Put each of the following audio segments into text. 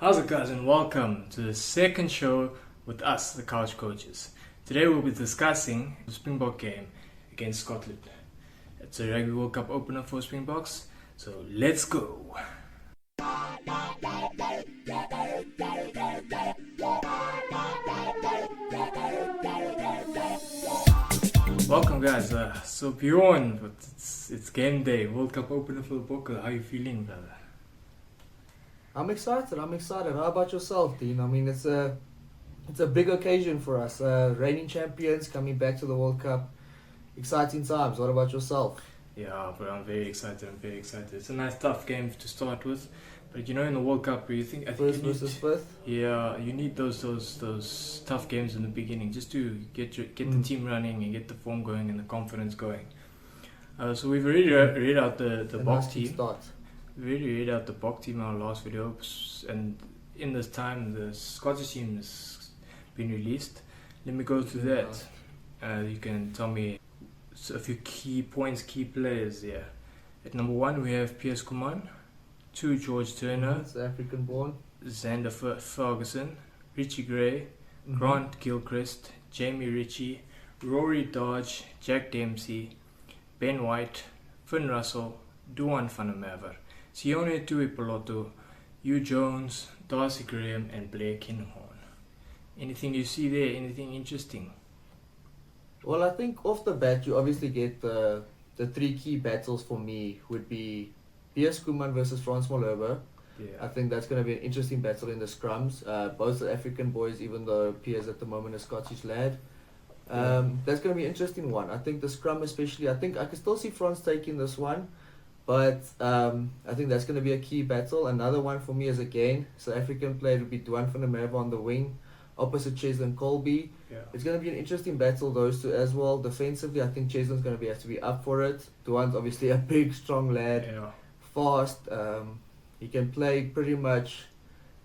How's it, guys, and welcome to the second show with us, the Couch Coaches. Today we'll be discussing the Springbok game against Scotland. It's a Rugby World Cup opener for Springboks, so let's go! Welcome, guys. So Bjorn, but it's game day, World Cup opener for the Bokke. How are you feeling, brother? I'm excited. How about yourself, Dean? I mean, it's a big occasion for us. Reigning champions coming back to the World Cup. Exciting times. What about yourself? Yeah, but I'm very excited. It's a nice, tough game to start with. But in the World Cup, I think First versus fifth. Yeah, you need those tough games in the beginning just to get the team running and get the form going and the confidence going. So we've already read out the box team. Start. We already read out the box team in our last video, and in this time the Scottish team has been released. Let me go through that. You can tell me a few key points, key players there. At number 1 we have Piers Kuman. 2, George Turner. It's African born. Xander Ferguson. Richie Gray. Grant Gilchrist. Jamie Ritchie. Rory Dodge. Jack Dempsey. Ben White. Finn Russell. Duan van der Merwe. Sione Tuipulotu. Hugh Jones. Darcy Graham. And Blair Kinhorn. Anything you see there? Anything interesting? Well, I think off the bat you obviously get the 3 key battles for me would be Piers Kuman versus Frans Malherbe. Yeah. I think that's going to be an interesting battle in the scrums. Both are African boys, even though Piers at the moment is Scottish lad. That's going to be an interesting one. I think the scrum especially, I think I can still see Frans taking this one. But I think that's going to be a key battle. Another one for me is again, South African player would be Duan van der Merwe on the wing, opposite Cheslin Colby. Yeah. It's going to be an interesting battle, those two as well. Defensively, I think Cheslin's going to have to be up for it. Duan's obviously a big, strong lad. Yeah. Fast. He can play pretty much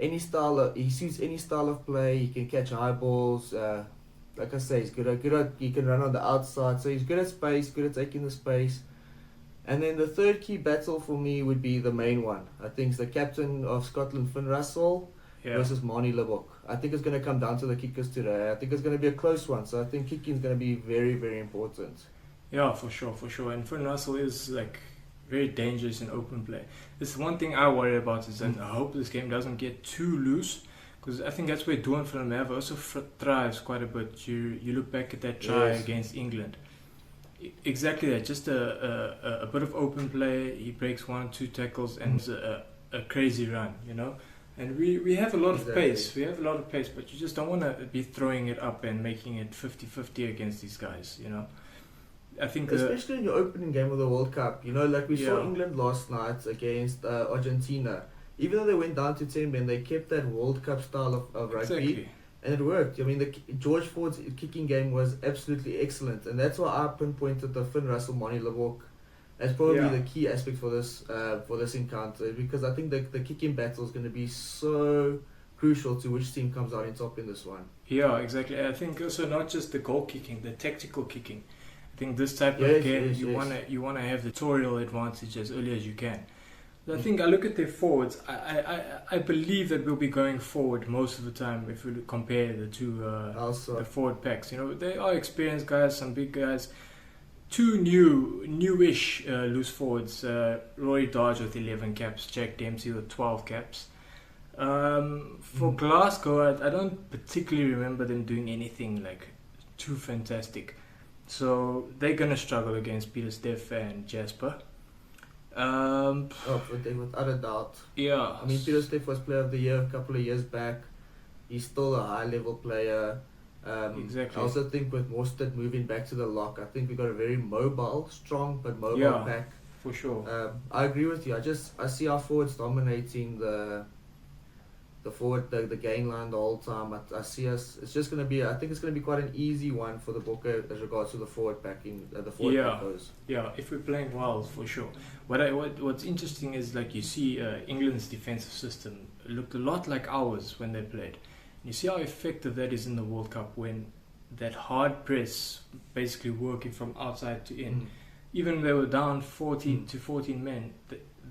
any style. He suits any style of play. He can catch high balls. Like I say, he's good at. He can run on the outside. So he's good at space. Good at taking the space. And then the third key battle for me would be the main one. I think it's the captain of Scotland, Finn Russell, versus Manie Libbok. I think it's going to come down to the kickers today. I think it's going to be a close one. So I think kicking is going to be very, very important. Yeah, for sure. And Finn Russell is very dangerous in open play. This one thing I worry about is that I hope this game doesn't get too loose, because I think that's where Duan van der Merwe also thrives quite a bit. You look back at that try against England. Exactly that, just a bit of open play. He breaks 1 or 2 tackles and it's a crazy run, And we have a lot of pace. We have a lot of pace, but you just don't want to be throwing it up and making it 50-50 against these guys, I think especially in your opening game of the World Cup, like we saw England last night against Argentina. Even though they went down to 10 men, they kept that World Cup style of rugby. Exactly. And it worked. I mean, George Ford's kicking game was absolutely excellent, and that's why I pinpointed the Finn Russell, Manie Libbok as probably the key aspect for this encounter, because I think the kicking battle is going to be so crucial to which team comes out in top in this one. Yeah, exactly. I think also not just the goal kicking, the tactical kicking. I think this type of game you wanna have the tutorial advantage as early as you can. I think I look at their forwards. I believe that we'll be going forward most of the time if we compare the two the forward packs. They are experienced guys, some big guys. 2 newish loose forwards. Rory Dodge with 11 caps, Jack Dempsey with 12 caps. For Glasgow, I don't particularly remember them doing anything too fantastic. So they're gonna struggle against Peter Steff and Jasper. Without a doubt. Yeah. I mean, Peter Steff was Player of the Year a couple of years back. He's still a high-level player. Exactly. I also think with Mostert moving back to the lock, I think we got a very mobile, strong but mobile pack. For sure. I agree with you. I see our forwards dominating the gain line the whole time. I see us. It's just going to be. I think it's going to be quite an easy one for the Bokke as regards to the forward packing. The forward pack goes. Yeah, if we're playing well, for sure. What's interesting is you see England's defensive system looked a lot like ours when they played. You see how effective that is in the World Cup when that hard press basically working from outside to in. Even they were down 14 to 14 men.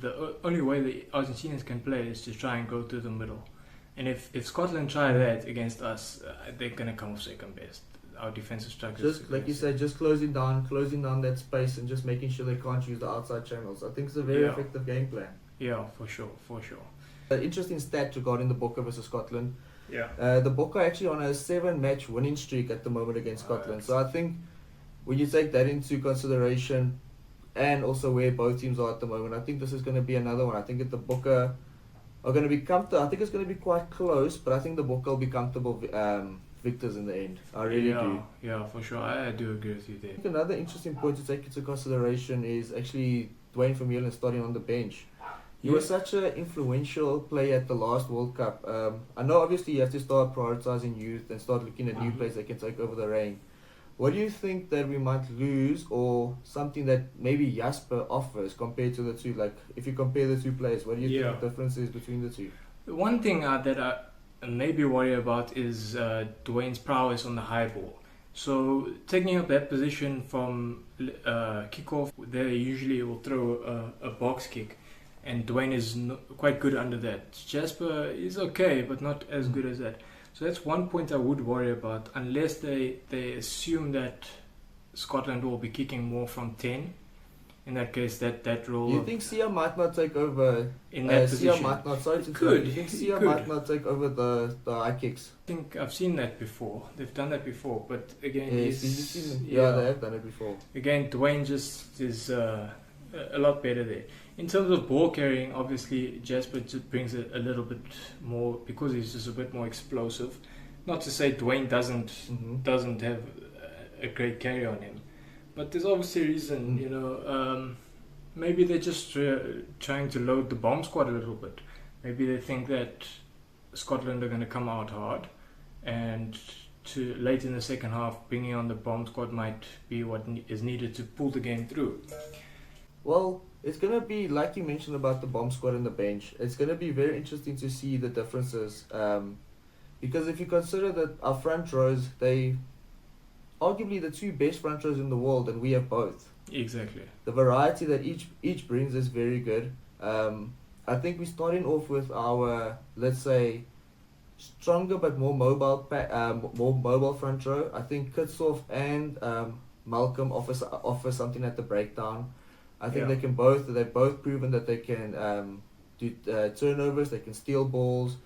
The only way the Argentinians can play is to try and go to the middle. And if Scotland try that against us, they're going to come off second best. Our defensive structure, just like you said, just closing down that space and just making sure they can't use the outside channels. I think it's a very effective game plan. Yeah, for sure. An interesting stat regarding the Bokke versus Scotland. Yeah. The Bokke are actually on a 7-match winning streak at the moment against Scotland. So I think when you take that into consideration, and also where both teams are at the moment, I think this is going to be another one. I think that the Bokke are going to be comfortable. I think it's going to be quite close, but I think the Bokke will be comfortable victors in the end. I really do. Yeah, for sure. I do agree with you there. I think another interesting point to take into consideration is actually Dwayne Vermeulen starting on the bench. He was such an influential player at the last World Cup. I know obviously you have to start prioritizing youth and start looking at new players that can take over the reign. What do you think that we might lose, or something that maybe Jasper offers compared to the two? Like, if you compare the two players, what do you think the difference is between the two? One thing that I maybe worry about is Dwayne's prowess on the high ball. So taking up that position from kickoff, they usually will throw a box kick, and Dwayne is quite good under that. Jasper is okay, but not as good as that. So that's one point I would worry about, unless they assume that Scotland will be kicking more from 10. In that case, that role. Do you think Sia might not take over in that position? Sia might not. Sorry to could. Do you think Sia might not take over the high kicks? I think I've seen that before. They've done that before, but again, yeah, they have done it before. Again, Dwayne just is a lot better there. In terms of ball carrying, obviously Jasper just brings it a little bit more because he's just a bit more explosive. Not to say Dwayne doesn't have a great carry on him, but there's obviously a reason. Maybe they're just trying to load the bomb squad a little bit. Maybe they think that Scotland are going to come out hard, and to late in the second half, bringing on the bomb squad might be what is needed to pull the game through. Well, it's going to be, like you mentioned about the bomb squad and the bench, it's going to be very interesting to see the differences. Because if you consider that our front rows, they arguably the two best front rows in the world, and we have both. Exactly. The variety that each brings is very good. I think we're starting off with our, let's say, stronger but more mobile front row. I think Kitshoff and Malcolm offer something at the breakdown. I think they've both proven that they can do turnovers, they can steal balls,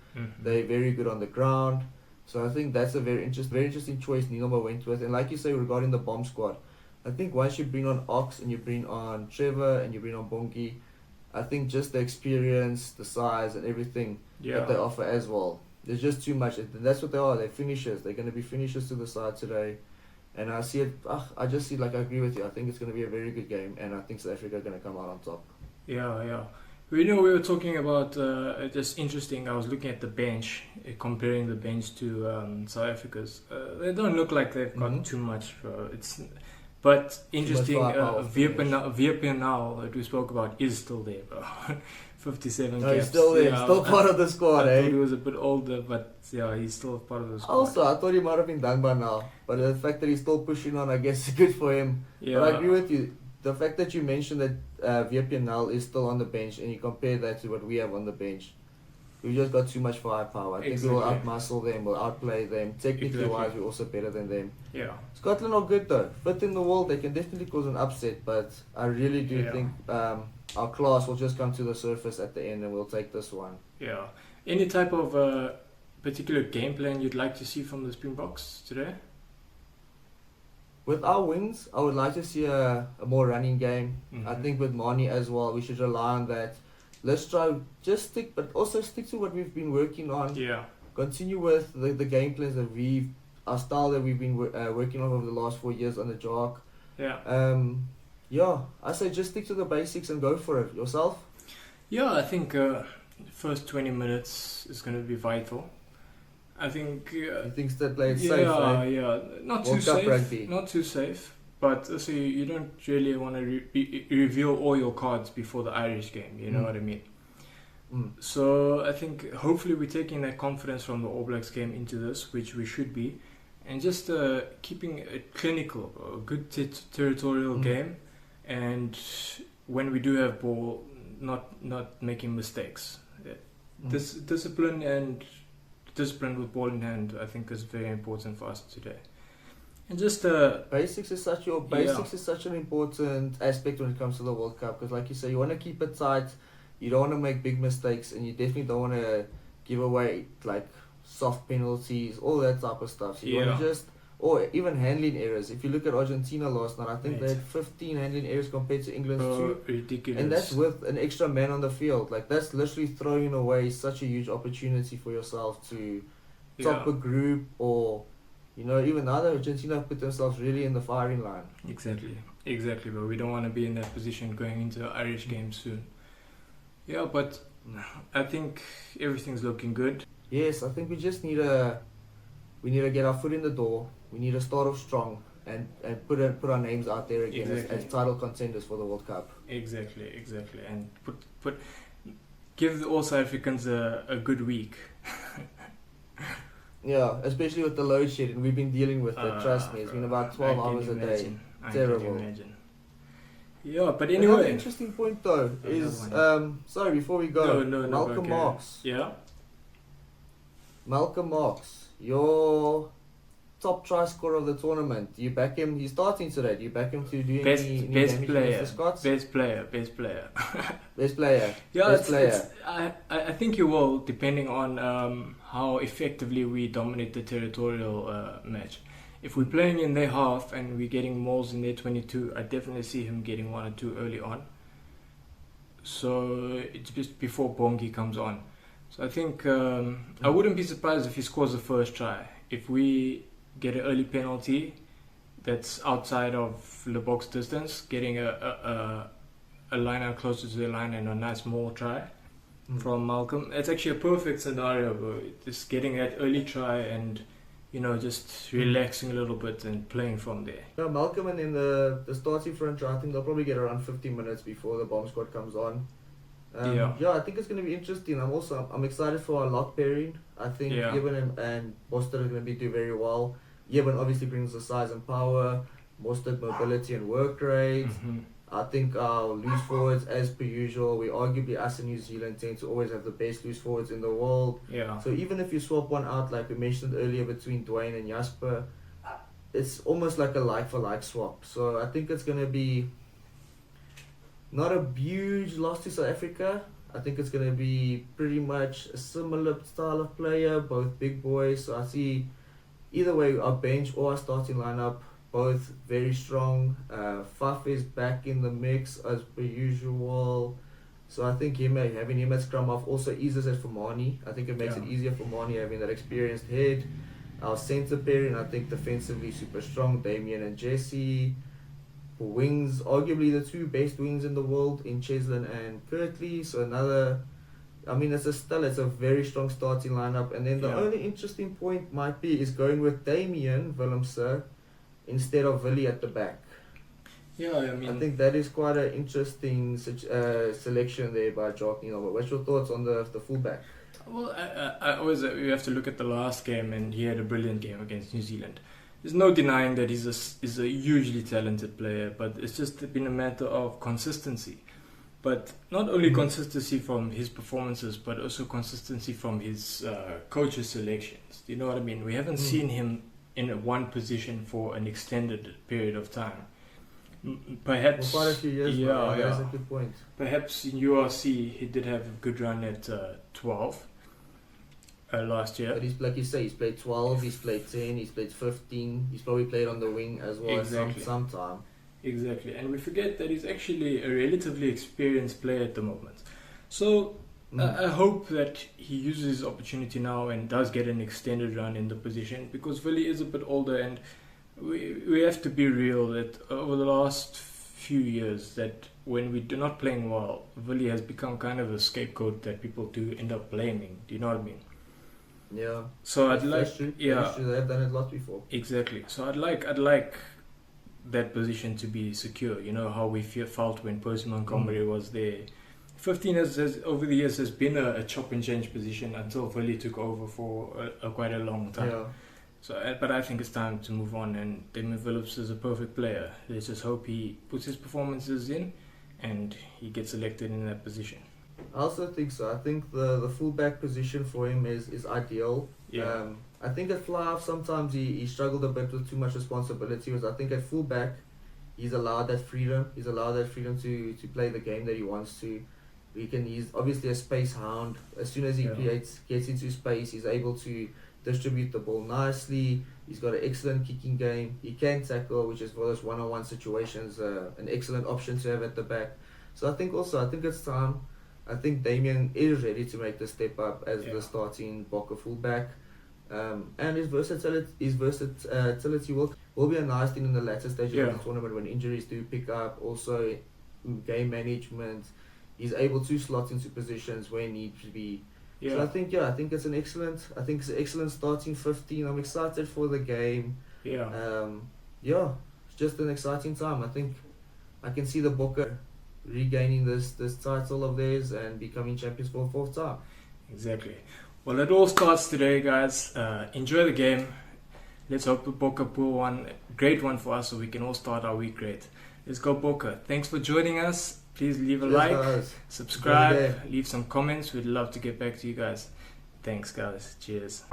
they're very good on the ground. So I think that's a very interesting choice Nilma went with. And like you say regarding the bomb squad, I think once you bring on Ox and you bring on Trevor and you bring on Bongi, I think just the experience, the size and everything that they offer as well. There's just too much. And that's what they are. They're finishers. They're going to be finishers to the side today. And I see it. I just see, like, I agree with you. I think it's going to be a very good game, and I think South Africa are going to come out on top. Yeah. We were talking about just interesting. I was looking at the bench, comparing the bench to South Africa's. They don't look like they've got too much. But interesting. Vierpenal that we spoke about is still there, bro. 57 caps. He's still there. Still part of the squad. I thought he was a bit older, but he's still part of the squad. Also, I thought he might have been done by now, but the fact that he's still pushing on, I guess, is good for him. Yeah. But I agree with you. The fact that you mentioned that Vierpenal is still on the bench, and you compare that to what we have on the bench, we've just got too much firepower. I think we'll outmuscle them, we'll outplay them. Technically wise, we're also better than them. Yeah. Scotland are good though. Fifth in the world, they can definitely cause an upset, but I really do think our class will just come to the surface at the end, and we'll take this one. Yeah. Any type of particular game plan you'd like to see from the Springboks today? With our wings, I would like to see a more running game. I think with Mani as well, we should rely on that. Let's try stick to what we've been working on. Yeah. Continue with the game plans that our style that we've been working on over the last 4 years on the Jock. Yeah. I say just stick to the basics and go for it. Yourself? Yeah, I think first 20 minutes is going to be vital. I think. You think that play it safe? Yeah. Not too safe. Rugby. Not too safe. But so you don't really want to reveal all your cards before the Irish game. You know what I mean? So I think hopefully we're taking that confidence from the All Blacks game into this, which we should be, and just keeping a clinical, a good territorial game, and when we do have ball, not making mistakes. This discipline and discipline with ball in hand, I think, is very important for us today. And just basics is such an important aspect when it comes to the World Cup, because like you say, you want to keep it tight, you don't want to make big mistakes, and you definitely don't want to give away like soft penalties, all that type of stuff. So you want to just, or even handling errors. If you look at Argentina last night, I think they had 15 handling errors compared to England's 2. Ridiculous. And that's with an extra man on the field. Like, that's literally throwing away such a huge opportunity for yourself to top a group, or, you know, even now that Argentina put themselves really in the firing line. Exactly, but we don't want to be in that position going into the Irish game soon. Yeah, but I think everything's looking good. Yes, I think we just need to get our foot in the door. We need to start off strong and put our names out there again as title contenders for the World Cup. Exactly, and give all South Africans a good week. Yeah, especially with the load shedding. We've been dealing with it, trust me. It's been about 12 hours a day. Terrible. Can imagine. Yeah, but anyway. Another interesting point though is, sorry, before we go, Malcolm Marx. Yeah? Malcolm Marx, your top try scorer of the tournament. Do you back him? He's starting today. Do you back him to do any damage against the Scots? Best player. Best player. Yeah, best player. I think he will, depending on how effectively we dominate the territorial match. If we're playing in their half and we're getting mauls in their 22, I definitely see him getting 1 or 2 early on. So it's just before Bongi comes on. So I think I wouldn't be surprised if he scores the first try. If we get an early penalty that's outside of the box distance, getting a line out closer to the line and a nice maul try from Malcolm, it's actually a perfect scenario, bro. Just getting that early try and, you know, just relaxing a little bit and playing from there. Yeah, Malcolm and then the starting front try, I think they'll probably get around 15 minutes before the bomb squad comes on. Yeah, I think it's going to be interesting. I'm excited for our lock pairing. I think Eben and Boston are going to do very well. Eben obviously brings the size and power, Boston mobility and work rate. I think our loose forwards, as per usual, we arguably, us in New Zealand, tend to always have the best loose forwards in the world. Yeah. So even if you swap one out, like we mentioned earlier, between Dwayne and Jasper, it's almost like a like-for-like swap. So I think it's going to be not a huge loss to South Africa. I think it's going to be pretty much a similar style of player, both big boys. So I see either way, our bench or our starting lineup, both very strong. Faf is back in the mix as per usual. So I think having him at scrum half also eases it for Mani. I think it makes it easier for Mani having that experienced head. Our centre pairing, I think defensively super strong, Damien and Jesse. For wings, arguably the 2 best wings in the world in Cheslin and Kirtley. So it's a very strong starting lineup. And then the only interesting point might be is going with Damien Willemse instead of Willie at the back. Yeah, I think that is quite an interesting selection there by Jock. But what's your thoughts on the fullback? Well, I always we have to look at the last game, and he had a brilliant game against New Zealand. There's no denying that he's a hugely talented player, but it's just been a matter of consistency. But not only consistency from his performances, but also consistency from his coach's selections. Do you know what I mean? We haven't seen him in one position for an extended period of time. Perhaps quite a few years. That's a good point. Perhaps in URC he did have a good run at 12 last year. But he's, like you say, he's played 12, he's played 10, he's played 15. He's probably played on the wing as well sometime. Exactly, and we forget that he's actually a relatively experienced player at the moment. So I hope that he uses his opportunity now and does get an extended run in the position, because Willie is a bit older, and we have to be real that over the last few years, that when we do not playing well, Willie has become kind of a scapegoat that people do end up blaming. Do you know what I mean? Yeah. So That's true. They've done it a lot before. Exactly. So I'd like that position to be secure. You know how we felt when Percy Montgomery was there. 15 over the years has been a chop and change position until Willie took over for quite a long time. Yeah. So, but I think it's time to move on, and Damien Phillips is a perfect player. Let's just hope he puts his performances in and he gets elected in that position. I also think so. I think the fullback position for him is ideal. Yeah. I think at fly-half sometimes he struggled a bit with too much responsibility. Whereas I think at fullback he's allowed that freedom. He's allowed that freedom to play the game that he wants to. He's obviously a space hound. As soon as he gets into space, he's able to distribute the ball nicely. He's got an excellent kicking game. He can tackle, which is for those one-on-one situations an excellent option to have at the back. So I think it's time. I think Damien is ready to make the step up as the starting Bokke fullback. And his versatility will be a nice thing in the latter stage of the tournament when injuries do pick up. Also, game management, he's able to slot into positions where he needs to be. Yeah. So I think it's an excellent starting 15. I'm excited for the game. Yeah. It's just an exciting time. I think I can see the Bokke regaining this title of theirs and becoming champions for a fourth time. Exactly. Well, it all starts today, guys. Enjoy the game. Let's hope the Bokke pull one great one for us so we can all start our week great. Let's go Bokke. Thanks for joining us. Please leave a like, subscribe, leave some comments. We'd love to get back to you guys. Thanks, guys. Cheers.